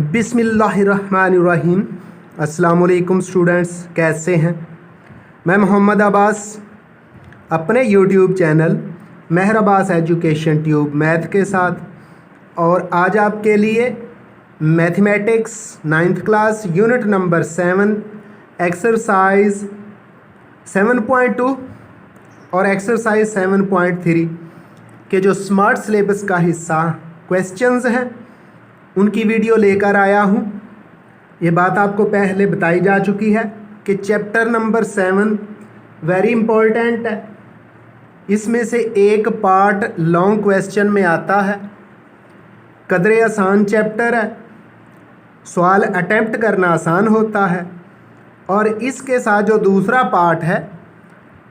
बिस्मिल्लाहिर्रहमानिर्रहीम। अस्सलाम वालेकुम स्टूडेंट्स, कैसे हैं? मैं मोहम्मद अब्बास अपने यूट्यूब चैनल मेहर अब्बास एजुकेशन ट्यूब मैथ के साथ और आज आपके लिए mathematics 9th class unit number 7 exercise 7.2 और एक्सरसाइज 7.3 के जो स्मार्ट सिलेबस का हिस्सा क्वेश्चंस हैं उनकी वीडियो लेकर आया हूँ। ये बात आपको पहले बताई जा चुकी है कि चैप्टर नंबर 7 वेरी इम्पोर्टेंट है। इसमें से एक पार्ट लॉन्ग क्वेश्चन में आता है। कदरे आसान चैप्टर है, सवाल अटेम्प्ट करना आसान होता है। और इसके साथ जो दूसरा पार्ट है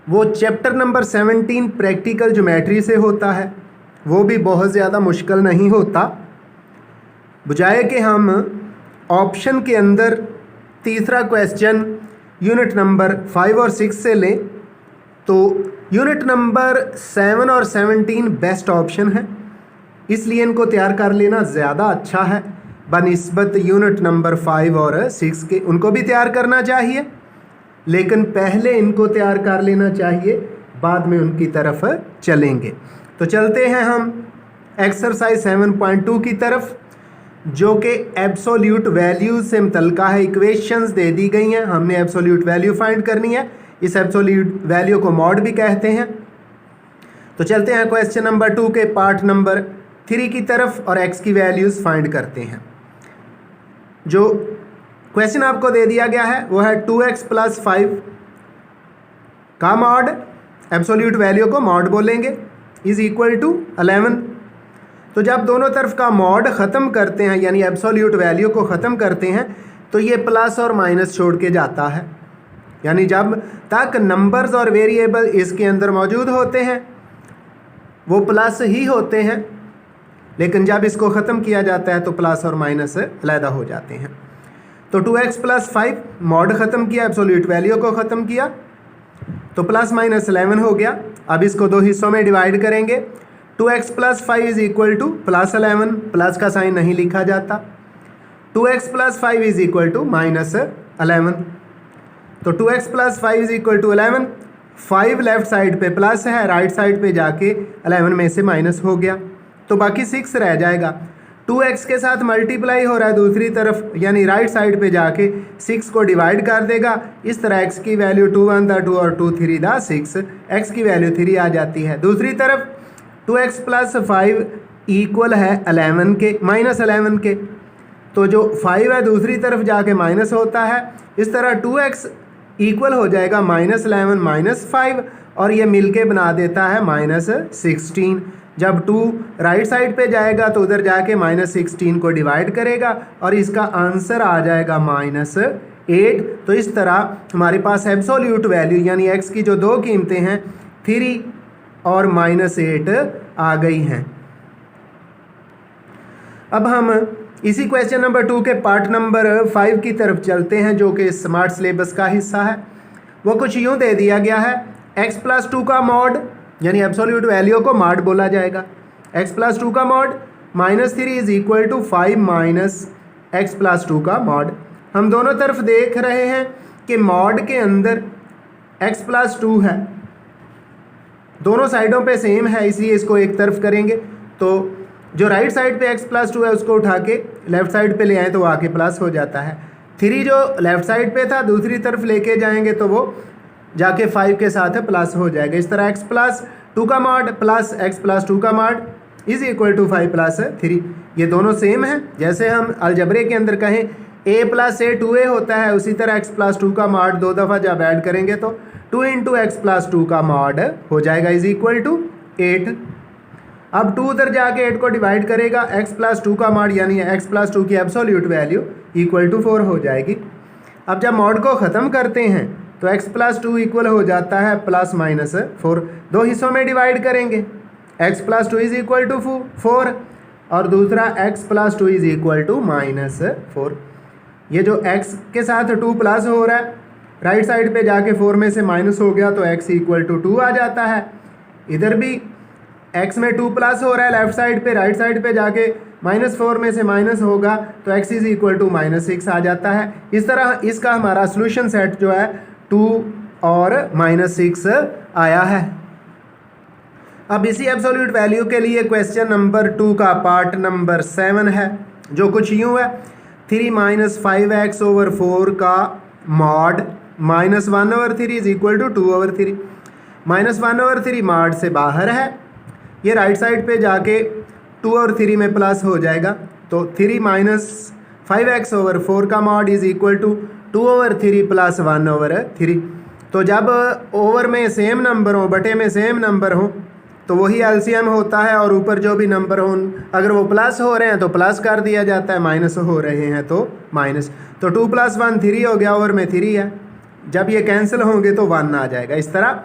वो चैप्टर नंबर 17 प्रैक्टिकल ज्योमेट्री से होता है। वो भी बहुत ज़्यादा मुश्किल नहीं होता। बजाय कि हम ऑप्शन के अंदर तीसरा क्वेश्चन यूनिट नंबर 5 और 6 से लें तो यूनिट नंबर 7 और 17 बेस्ट ऑप्शन है, इसलिए इनको तैयार कर लेना ज़्यादा अच्छा है बनिस्बत यूनिट नंबर 5 और 6 के। उनको भी तैयार करना चाहिए लेकिन पहले इनको तैयार कर लेना चाहिए, बाद में उनकी तरफ चलेंगे। तो चलते हैं हम एक्सरसाइज 7.2 की तरफ, जो कि एब्सोल्यूट वैल्यू से मुतल्लिक़ है। इक्वेशंस दे दी गई हैं, हमने एब्सोल्यूट वैल्यू फाइंड करनी है। इस एब्सोल्यूट वैल्यू को मॉड भी कहते हैं। तो चलते हैं क्वेश्चन नंबर 2 के पार्ट नंबर 3 की तरफ और एक्स की वैल्यूज़ फाइंड करते हैं। जो क्वेश्चन आपको दे दिया गया है वो है 2x + 5 का मॉड, एब्सोल्यूट वैल्यू को मॉड बोलेंगे, इज़ इक्वल टू 11। तो जब दोनों तरफ का मॉड ख़त्म करते हैं यानी एब्सोल्यूट वैल्यू को ख़त्म करते हैं तो ये प्लस और माइनस छोड़ के जाता है। यानी जब तक नंबर्स और वेरिएबल इसके अंदर मौजूद होते हैं वो प्लस ही होते हैं, लेकिन जब इसको ख़त्म किया जाता है तो प्लस और माइनस अलहदा हो जाते हैं। तो 2x + 5 मॉड ख़त्म किया, एब्सोल्यूट वैल्यू को ख़त्म किया तो प्लस माइनस 11 हो गया। अब इसको दो हिस्सों में डिवाइड करेंगे। 2x + 5 is equal to +11, plus का साइन नहीं लिखा जाता। 2x + 5 is equal to -11। तो 2x + 5 is equal to 11। 5 left side पे प्लस है, राइट साइड पे जाके 11 में से माइनस हो गया तो बाकी 6 रह जाएगा। 2x के साथ मल्टीप्लाई हो रहा है दूसरी तरफ, यानी राइट साइड पे जाके 6 को डिवाइड कर देगा। इस तरह x की वैल्यू 2 1 2 और 2 3 6, x की वैल्यू 3 आ जाती है। दूसरी तरफ 2x + 5 इक्वल है 11 के, -11 के, तो जो 5 है दूसरी तरफ जाके माइनस होता है। इस तरह 2x इक्वल हो जाएगा -11 - 5 और ये मिलके बना देता है -16। जब 2 राइट साइड पे जाएगा तो उधर जाके -16 को डिवाइड करेगा और इसका आंसर आ जाएगा -8। तो इस तरह हमारे पास एब्सोल्यूट वैल्यू यानी x की जो दो कीमतें हैं 3 और -8 आ गई हैं। अब हम इसी क्वेश्चन नंबर 2 के पार्ट नंबर 5 की तरफ चलते हैं, जो कि स्मार्ट सिलेबस का हिस्सा है। वो कुछ यूँ दे दिया गया है, x + 2 का मॉड यानी एब्सोल्यूट वैल्यू को मॉड बोला जाएगा। x + 2 का mod -3 is equal to 5 - x + 2 का मॉड। हम दोनों तरफ देख रहे हैं कि मॉड के अंदर x + 2 है, दोनों साइडों पे सेम है, इसलिए इसको एक तरफ करेंगे तो जो राइट साइड पे x + 2 है उसको उठा के लेफ़्ट साइड पे ले आए तो आके प्लस हो जाता है। 3 जो लेफ़्ट साइड पे था दूसरी तरफ लेके जाएंगे तो वो जाके 5 के साथ प्लस हो जाएगा। इस तरह x + 2 का मॉड प्लस x + 2 का मॉड इज़ इक्वल टू 5 + 3। ये दोनों सेम है। जैसे हम अलजबरे के अंदर कहें a + a 2a होता है, उसी तरह x + 2 का मॉड दो दफ़ा जब ऐड करेंगे तो 2 × x + 2 का मॉड हो जाएगा इज़ इक्वल टू 8। अब 2 उधर जाके 8 को डिवाइड करेगा, x + 2 का मॉड यानी x + 2 की एब्सोल्यूट वैल्यू इक्वल टू 4 हो जाएगी। अब जब मॉड को ख़त्म करते हैं तो x + 2 इक्वल हो जाता है +-4। दो हिस्सों में डिवाइड करेंगे, x + 2 इज़ इक्वल टू 4 और दूसरा x + 2 इज़ इक्वल टू -4। ये जो x के साथ 2 प्लस हो रहा है, राइट साइड पे जाके 4 में से माइनस हो गया तो x इक्वल टू 2 आ जाता है। इधर भी एक्स में 2 प्लस हो रहा है लेफ्ट साइड पे, राइट साइड पे जाके -4 में से माइनस होगा तो x इज इक्वल टू -6 आ जाता है। इस तरह इसका हमारा सोल्यूशन सेट जो है 2 और -6 आया है। अब इसी एब्सोल्यूट वैल्यू के लिए क्वेश्चन नंबर 2 का पार्ट नंबर 7 है, जो कुछ यूँ है 3 - 5x/4 का mod -1/3 is equal to 2/3। -1/3 mod से बाहर है, ये राइट साइड पे जाके 2/3 में प्लस हो जाएगा, तो 3 - 5x/4 का mod is equal to 2/3 plus 1/3। तो जब ओवर में सेम नंबर हो, बटे में सेम नंबर हो, तो वही एलसीएम होता है और ऊपर जो भी नंबर हो अगर वो प्लस हो रहे हैं तो प्लस कर दिया जाता है, माइनस हो रहे हैं तो माइनस। तो 2 + 1 3 हो गया, ओवर में 3 है, जब ये कैंसिल होंगे तो 1 आ जाएगा। इस तरह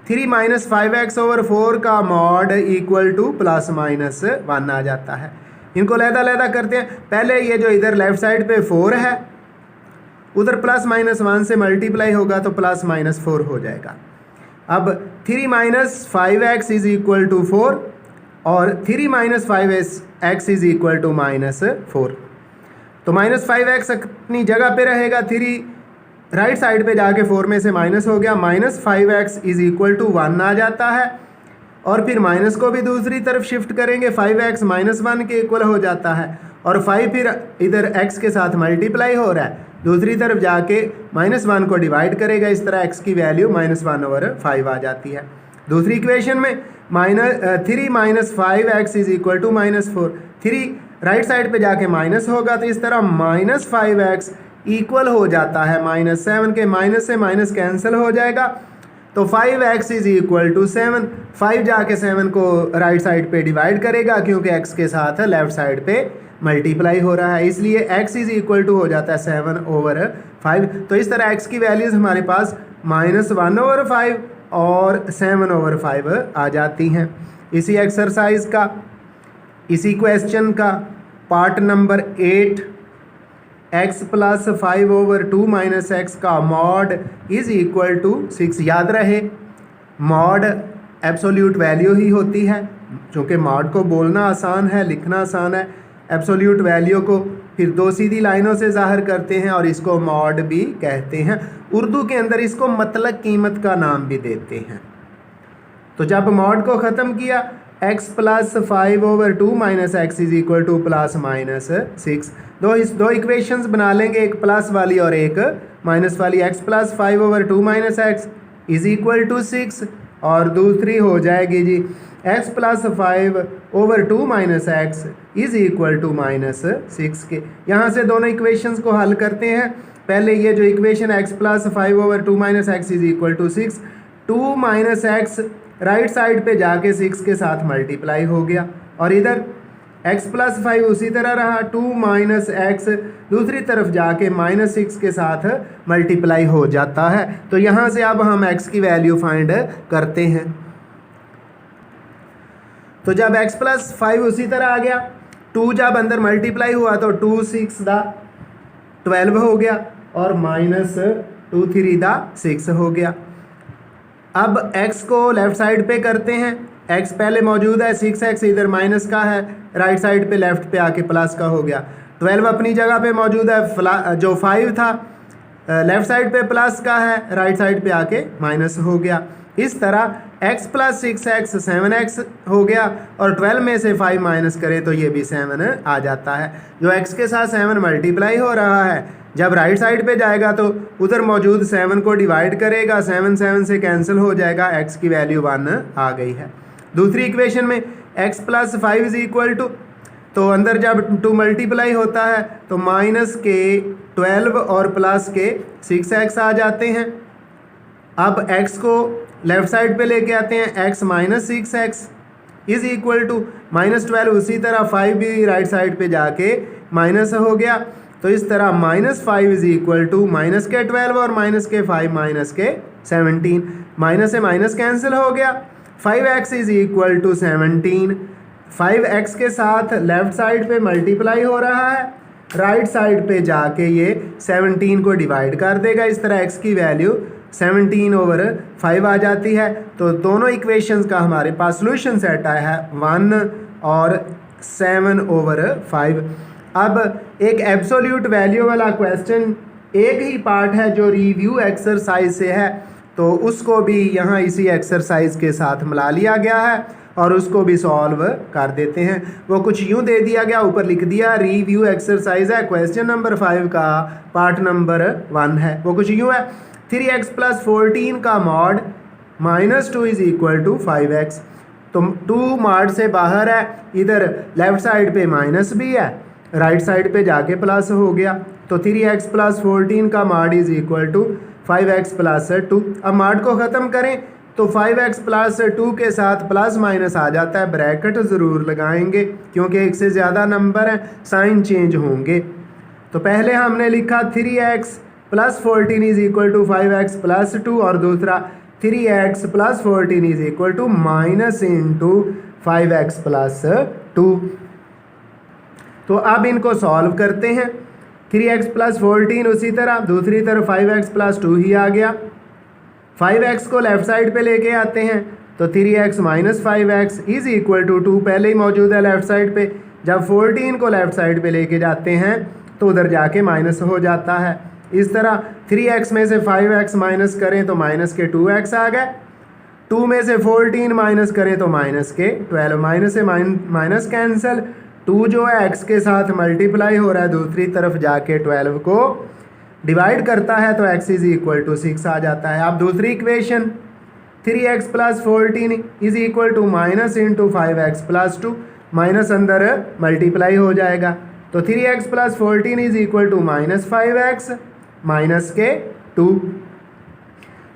3 - 5x/4 का मॉड इक्वल टू ±1 आ जाता है। इनको लहदा करते हैं। पहले ये जो इधर लेफ्ट साइड पे 4 है, उधर +-1 से मल्टीप्लाई होगा तो +-4 हो जाएगा। अब 3 - 5x इज इक्वल टू 4 और 3 - 5x इज इक्वल टू -4। तो -5x अपनी जगह पे रहेगा, 3 राइट साइड पे जाके 4 में से माइनस हो गया, -5x इज इक्वल टू 1 आ जाता है। और फिर माइनस को भी दूसरी तरफ शिफ्ट करेंगे, 5x -1 के इक्वल हो जाता है और 5 फिर इधर x के साथ मल्टीप्लाई हो रहा है, दूसरी तरफ जाके -1 को डिवाइड करेगा, इस तरह x की वैल्यू -1/5 आ जाती है। दूसरी इक्वेशन में 3 - 5x is equal to -4, 3 right side पे जाके माइनस होगा तो इस तरह -5x इक्वल हो जाता है -7 के, माइनस से माइनस कैंसिल हो जाएगा तो 5x इज इक्वल टू 7। 5 जाके 7 को राइट साइड पे डिवाइड करेगा क्योंकि x के साथ लेफ्ट साइड पे मल्टीप्लाई हो रहा है, इसलिए x इज इक्वल टू हो जाता है 7/5। तो इस तरह x की वैल्यूज़ हमारे पास -1/5 और 7/5 आ जाती हैं। इसी एक्सरसाइज का, इसी क्वेश्चन का पार्ट नंबर 8 x + 5/2 - x का मॉड इज इक्वल टू 6। याद रहे मॉड एब्सोल्यूट वैल्यू ही होती है, चूँकि मॉड को बोलना आसान है, लिखना आसान है, एब्सोल्यूट वैल्यू को फिर 2 सीधी लाइनों से ज़ाहिर करते हैं और इसको मॉड भी कहते हैं। उर्दू के अंदर इसको मतलब कीमत का नाम भी देते हैं। तो जब मॉड को ख़त्म किया, x + 5/2 - x is equal to ±6। दो इक्वेशंस बना लेंगे, एक प्लस वाली और एक माइनस वाली। x + 5/2 - x is equal to 6 और दूसरी हो जाएगी जी x + 5/2 - x is equal to -6 के। यहाँ से दोनों इक्वेशंस को हल करते हैं। पहले ये जो equation x + 5/2 - x is equal to 6, 2 - x right side पे जाके 6 के साथ मल्टीप्लाई हो गया और इधर x + 5 उसी तरह रहा, 2 - x दूसरी तरफ जाके -6 के साथ मल्टीप्लाई हो जाता है। तो यहाँ से अब हम x की वैल्यू फाइंड करते हैं। तो जब x + 5 उसी तरह आ गया, 2 जब अंदर मल्टीप्लाई हुआ तो 2 6 12 हो गया और -2 3 6 हो गया। अब x को लेफ़्ट साइड पे करते हैं, x पहले मौजूद है, 6x इधर माइनस का है, राइट साइड पे लेफ़्ट पे आके प्लस का हो गया। 12 अपनी जगह पे मौजूद है, जो 5 था लेफ़्ट साइड पे प्लस का है, राइट साइड पे आके माइनस हो गया। इस तरह x + 6x 7x हो गया और 12 में से 5 माइनस करें तो ये भी 7 आ जाता है। जो x के साथ 7 मल्टीप्लाई हो रहा है, जब राइट साइड पे जाएगा तो उधर मौजूद 7 को डिवाइड करेगा, 7 7 से कैंसिल हो जाएगा, x की वैल्यू 1 आ गई है। दूसरी इक्वेशन में x + 5 इज इक्वल टू, तो अंदर जब 2 मल्टीप्लाई होता है तो माइनस के 12 और प्लस के 6x आ जाते हैं। अब x को लेफ़्ट साइड पे लेके आते हैं, x - 6x is equal to -12, उसी तरह 5 भी राइट साइड पे जाके माइनस हो गया। तो इस तरह -5 इज़ इक्वल टू माइनस के 12 और माइनस के 5 माइनस के 17, माइनस से माइनस कैंसिल हो गया। 5x is equal to 17, 5x के साथ लेफ़्ट साइड पे मल्टीप्लाई हो रहा है, राइट साइड पे जाके ये 17 को डिवाइड कर देगा। इस तरह x की वैल्यू 17/5 आ जाती है। तो दोनों इक्वेशंस का हमारे पास सॉल्यूशन सेट आया है 1 और 7/5। अब एक एब्सोल्यूट वैल्यू वाला क्वेश्चन एक ही पार्ट है जो रिव्यू एक्सरसाइज से है, तो उसको भी यहाँ इसी एक्सरसाइज के साथ मिला लिया गया है और उसको भी सॉल्व कर देते हैं। वो कुछ यूँ दे दिया गया, ऊपर लिख दिया रिव्यू एक्सरसाइज है, क्वेश्चन नंबर 5 का पार्ट नंबर 1 है। वो कुछ यूँ है 3x + 14 का mod -2 is equal to 5x। तो 2 मॉड से बाहर है, इधर लेफ्ट साइड पे माइनस भी है, राइट साइड पे जाके प्लस हो गया। तो 3x + 14 का mod is equal to 5x + 2। अब मॉड को ख़त्म करें तो 5x + 2 के साथ प्लस माइनस आ जाता है, ब्रैकेट ज़रूर लगाएंगे क्योंकि एक से ज़्यादा नंबर हैं, साइन चेंज होंगे। तो पहले हमने लिखा 3x + 14 is equal to 5x + 2 और दूसरा 3x + 14 is equal to -5x + 2। तो अब इनको सॉल्व करते हैं। 3x + 14 उसी तरह, दूसरी तरफ 5x + 2 ही आ गया। 5x को लेफ़्ट साइड पे लेके आते हैं तो 3x - 5x is equal to 2 पहले ही मौजूद है लेफ़्ट साइड पे। जब 14 को लेफ़्ट साइड पे लेके जाते हैं तो उधर जाके माइनस हो जाता है। इस तरह 3x में से 5x माइनस करें तो माइनस के 2x आ गए, 2 में से 14 माइनस करें तो माइनस के 12, माइनस से माइनस कैंसिल, 2 जो है x के साथ मल्टीप्लाई हो रहा है, दूसरी तरफ जाके 12 को डिवाइड करता है तो x इज़ इक्वल टू 6 आ जाता है। अब दूसरी equation 3x + 14 is equal to -5x + 2, minus अंदर मल्टीप्लाई हो जाएगा तो 3x + 14 is equal to -5x minus के 2।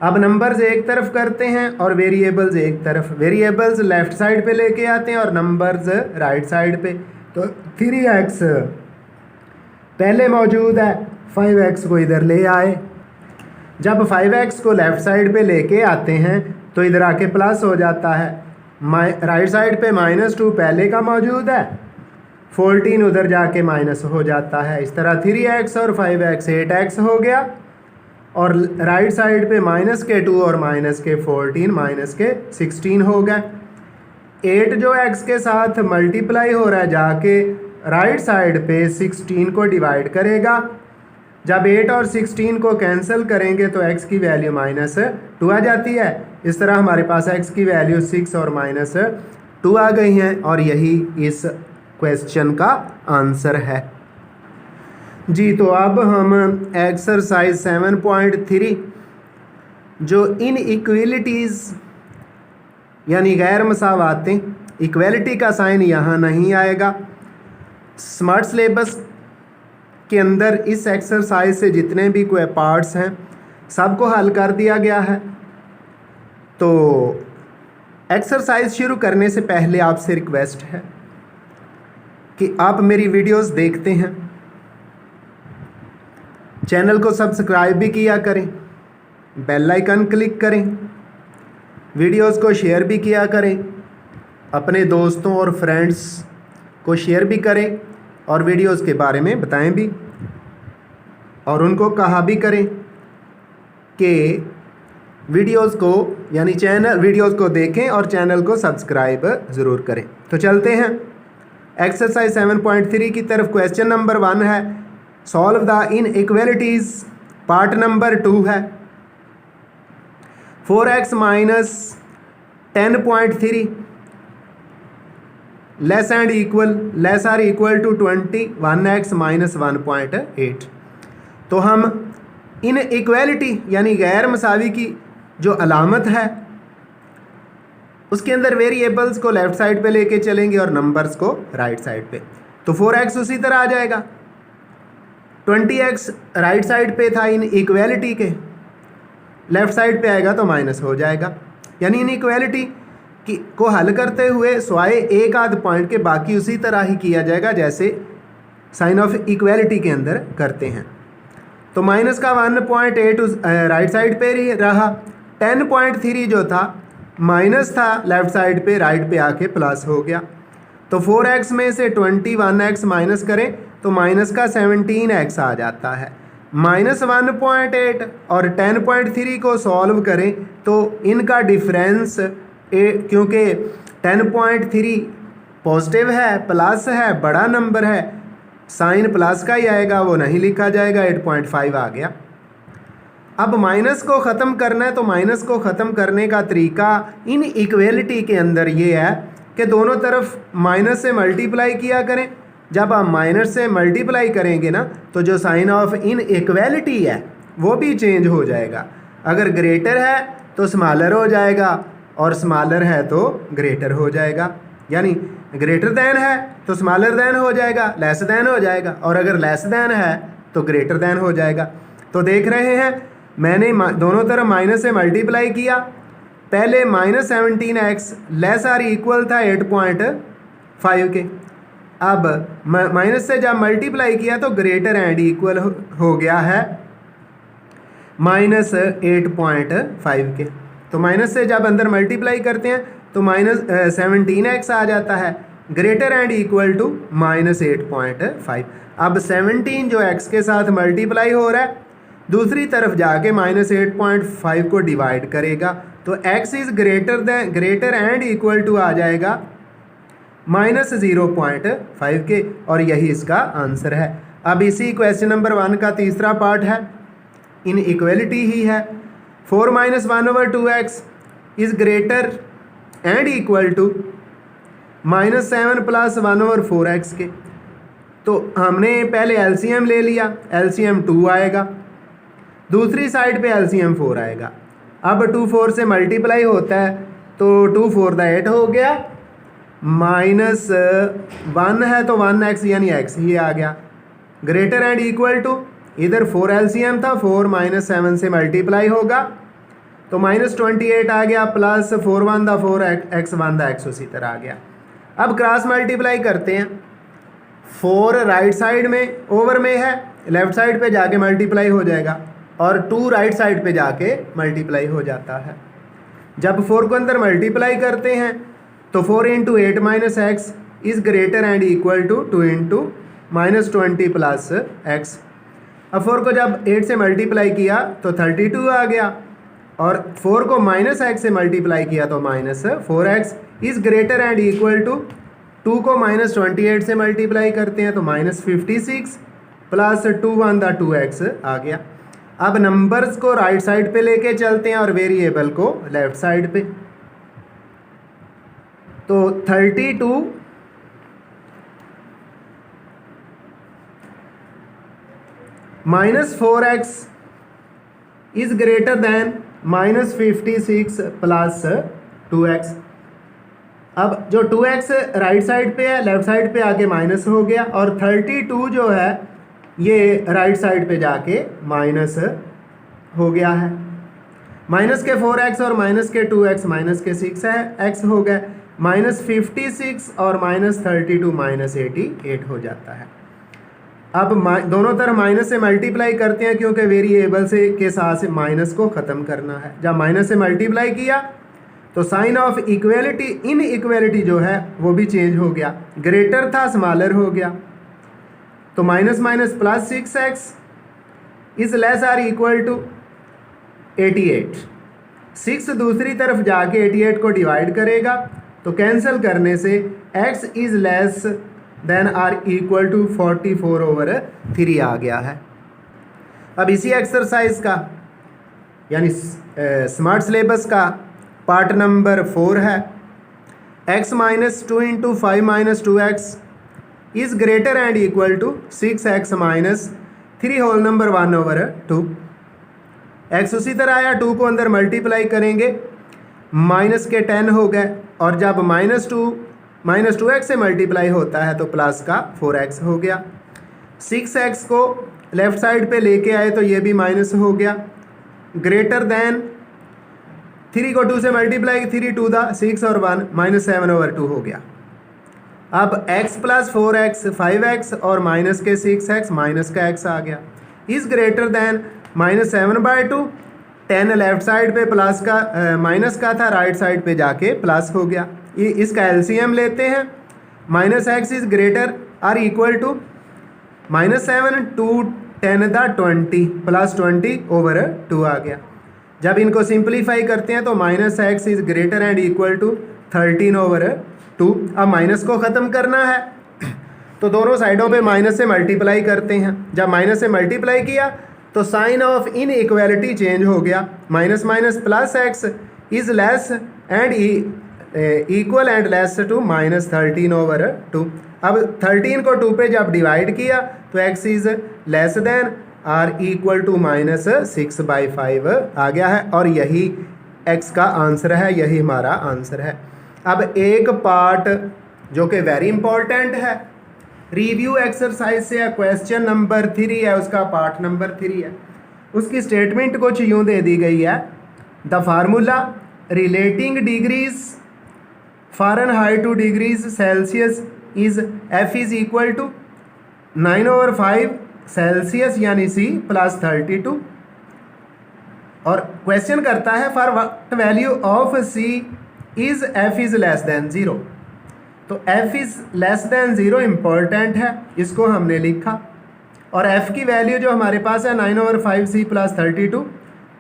अब नंबर्स एक तरफ करते हैं और वेरिएबल्स एक तरफ, वेरिएबल्स लेफ्ट साइड पे लेके आते हैं और नंबर्स राइट साइड पे। तो 3x पहले मौजूद है, 5x को इधर ले आए। जब 5x को लेफ़्ट साइड पे लेके आते हैं तो इधर आके प्लस हो जाता है, राइट साइड पे -2 पहले का मौजूद है, 14 उधर जाके माइनस हो जाता है। इस तरह 3x और 5x 8x हो गया और राइट साइड पे -2 और -14 -16 हो गया। 8 जो x के साथ मल्टीप्लाई हो रहा है जाके राइट साइड पे 16 को डिवाइड करेगा। जब 8 और 16 को कैंसिल करेंगे तो x की वैल्यू -2 आ जाती है। इस तरह हमारे पास x की वैल्यू 6 और -2 आ गई हैं और यही इस क्वेश्चन का आंसर है जी। तो अब हम एक्सरसाइज 7.3 जो इनइक्वलिटीज़ यानी गैर मसावातें, इक्वलिटी का साइन यहाँ नहीं आएगा। स्मार्ट सिलेबस के अंदर इस एक्सरसाइज से जितने भी कोई पार्ट्स हैं सबको हल कर दिया गया है। तो एक्सरसाइज शुरू करने से पहले आपसे रिक्वेस्ट है कि आप मेरी वीडियोस देखते हैं, चैनल को सब्सक्राइब भी किया करें, बेल आइकन क्लिक करें, वीडियोस को शेयर भी किया करें, अपने दोस्तों और फ्रेंड्स को शेयर भी करें और वीडियोस के बारे में बताएं भी और उनको कहा भी करें कि वीडियोस को यानी वीडियोस को देखें और चैनल को सब्सक्राइब ज़रूर करें। तो चलते हैं एक्सरसाइज 7.3 की तरफ। क्वेश्चन नंबर 1 है solve the inequalities, part number 2 है 4x - 10.3 less or equal to 21x - 1.8। तो हम इनइक्वलिटी यानी गैर मसावी की जो अलामत है उसके अंदर वेरिएबल्स को लेफ़्ट साइड पे लेके चलेंगे और नंबर्स को राइट साइड पे। तो 4x उसी तरह आ जाएगा, 20x राइट साइड पे था इनइक्वलिटी के, लेफ़्ट साइड पे आएगा तो माइनस हो जाएगा। यानी इनइक्वलिटी को हल करते हुए स्वाय एक आध पॉइंट के बाकी उसी तरह ही किया जाएगा जैसे साइन ऑफ इक्वलिटी के अंदर करते हैं। तो माइनस का 1.8 राइट साइड पे रहा, 10.3 जो था माइनस था लेफ़्ट साइड पे, राइट पे आके प्लस हो गया। तो 4x में से 21x माइनस करें तो माइनस का 17x आ जाता है। -1.8 और 10.3 को सॉल्व करें तो इनका डिफरेंस क्योंकि 10.3 पॉजिटिव है, प्लस है, बड़ा नंबर है, साइन प्लस का ही आएगा, वो नहीं लिखा जाएगा, 8.5 आ गया। अब माइनस को ख़त्म करना है तो माइनस को ख़त्म करने का तरीका इन इक्वेलिटी के अंदर ये है कि दोनों तरफ माइनस से मल्टीप्लाई किया करें। जब आप माइनस से मल्टीप्लाई करेंगे ना तो जो साइन ऑफ इन इक्वेलिटी है वो भी चेंज हो जाएगा। अगर ग्रेटर है तो स्मॉलर हो जाएगा और स्मॉलर है तो ग्रेटर हो जाएगा, यानी ग्रेटर दैन है तो स्मॉलर दैन हो जाएगा, लेस दैन हो जाएगा, और अगर लेस दैन है तो ग्रेटर दैन हो जाएगा। तो देख रहे हैं मैंने दोनों तरफ माइनस से मल्टीप्लाई किया। पहले -17x लेस आर इक्वल था 8.5 के, अब माइनस से जब मल्टीप्लाई किया तो ग्रेटर एंड इक्वल हो गया है -8.5 के। तो माइनस से जब अंदर मल्टीप्लाई करते हैं तो -17x आ जाता है, ग्रेटर एंड इक्वल टू -8.5। अब 17 जो x के साथ मल्टीप्लाई हो रहा है दूसरी तरफ जाके -8.5 को डिवाइड करेगा तो x is greater and equal to आ जाएगा -0.5 के, और यही इसका आंसर है। अब इसी क्वेश्चन नंबर 1 का तीसरा पार्ट है, इन इक्वलिटी ही है। 4 - 1/2x is greater and equal to -7 + 1/4x के। तो हमने पहले एलसीएम ले लिया, एलसीएम 2 आएगा, दूसरी साइड पे एलसीएम 4 आएगा। अब 2 4 से मल्टीप्लाई होता है तो 2 4 दा 8 हो गया, -1 है तो 1x यानी x ही आ गया, ग्रेटर एंड इक्वल टू इधर 4 एलसीएम था, 4 -7 से मल्टीप्लाई होगा तो -28 आ गया, प्लस 4 1 दा 4 x 1 दा x उसी तरह आ गया। अब क्रॉस मल्टीप्लाई करते हैं, 4 राइट साइड में ओवर में है, लेफ्ट साइड पे जाके मल्टीप्लाई हो जाएगा, और 2 राइट साइड पे जाके मल्टीप्लाई हो जाता है। जब 4 को अंदर मल्टीप्लाई करते हैं तो 4 × 8 - x is greater and equal to 2 × -20 + x। अब 4 को जब 8 से मल्टीप्लाई किया तो 32 आ गया, और 4 को -x से मल्टीप्लाई किया तो -4x is greater and equal to 2 को -28 से मल्टीप्लाई करते हैं तो -56 + 2 1 दा 2x आ गया। अब नंबर्स को राइट साइड पे लेके चलते हैं और वेरिएबल को लेफ्ट साइड पे। तो 32 -4x is greater than -56 + 2x। अब जो 2x राइट साइड पे है लेफ्ट साइड पे आके माइनस हो गया, और 32 जो है ये राइट साइड पे जाके माइनस हो गया है। माइनस के 4x और माइनस के 2x माइनस के 6x हो गए, -56 और -32 -88 हो जाता है। अब दोनों तरफ माइनस से मल्टीप्लाई करते हैं क्योंकि वेरिएबल से के साथ से माइनस को ख़त्म करना है। जब माइनस से मल्टीप्लाई किया तो sign of equality inequality जो है वो भी चेंज हो गया, ग्रेटर था स्मॉलर हो गया। तो minus minus plus 6x is less or equal to 88। 6 दूसरी तरफ जाके 88 को डिवाइड करेगा तो कैंसिल करने से x is less than or equal to 44/3 आ गया है। अब इसी एक्सरसाइज का यानी स्मार्ट सिलेबस का पार्ट नंबर 4 है, x - 2 × 5 - 2x is greater and equal to 6x - 3 whole number 1/2। x उसी तरह आया, 2 को अंदर मल्टीप्लाई करेंगे माइनस के 10 हो गए, और जब -2x से मल्टीप्लाई होता है तो प्लस का 4x हो गया। 6x को लेफ्ट साइड पे लेके आए तो ये भी माइनस हो गया, ग्रेटर देन 3 को 2 से मल्टीप्लाई, 3 2 दा 6 और 1 -7/2 हो गया। अब x + 4x 5x और माइनस के 6x माइनस का x आ गया, is greater than -7/2। 10 left side पे प्लस का माइनस का था, राइट साइड पे जाके प्लस हो गया। इसका एलसीएम लेते हैं, -x is greater or equal to -7 2 10⁻20 plus 20/2 आ गया। जब इनको सिंप्लीफाई करते हैं तो -x is greater and equal to 13/2। अब माइनस को ख़त्म करना है तो दोनों साइडों पे माइनस से मल्टीप्लाई करते हैं। जब माइनस से मल्टीप्लाई किया तो sign of inequality change हो गया, minus minus plus x is less and equal and less to -13/2। अब 13 को 2 पे जब डिवाइड किया तो x is less than or equal to -6/5 आ गया है और यही x का आंसर है, यही हमारा आंसर है। अब एक पार्ट जो कि वेरी इंपॉर्टेंट है, रिव्यू एक्सरसाइज से है, क्वेश्चन नंबर 3 है, उसका पार्ट नंबर 3 है। उसकी स्टेटमेंट कुछ यूँ दे दी गई है, the formula relating degrees Fahrenheit to degrees Celsius is F is equal to 9/5 Celsius यानी C प्लस 32। और क्वेश्चन करता है for what value of C is F is less than 0। तो F is less than 0 important है, इसको हमने लिखा और F की वैल्यू जो हमारे पास है 9/5 C प्लस 32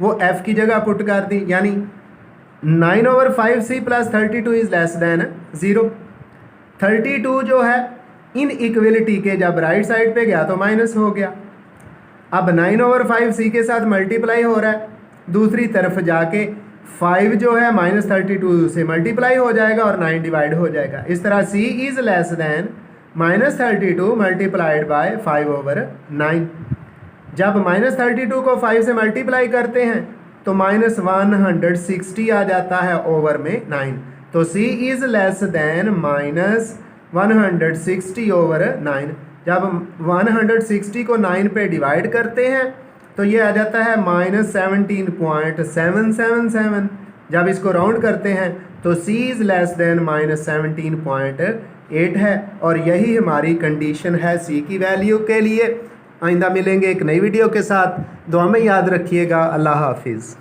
वो F की जगह पुट कर दी, यानी 9/5 C plus 32 is less than 0। 32 जो है इन इक्वलिटी के जब राइट साइड पे गया तो माइनस हो गया। अब 9/5 C के साथ मल्टीप्लाई हो रहा है, दूसरी तरफ जाके 5 जो है -32 से मल्टीप्लाई हो जाएगा और 9 डिवाइड हो जाएगा। इस तरह C is less then -32 multiplied by 5/9। जब -32 को 5 से मल्टीप्लाई करते हैं तो -160 आ जाता है ओवर में 9। तो C इज़ लेस देन -160/9। जब 160 को 9 पे डिवाइड करते हैं तो ये आ जाता है -17.777। जब इसको राउंड करते हैं तो C इज़ लेस देन -17.8 है और यही हमारी कंडीशन है C की वैल्यू के लिए। आइंदा मिलेंगे एक नई वीडियो के साथ, दुआ में याद रखिएगा। अल्लाह हाफिज़।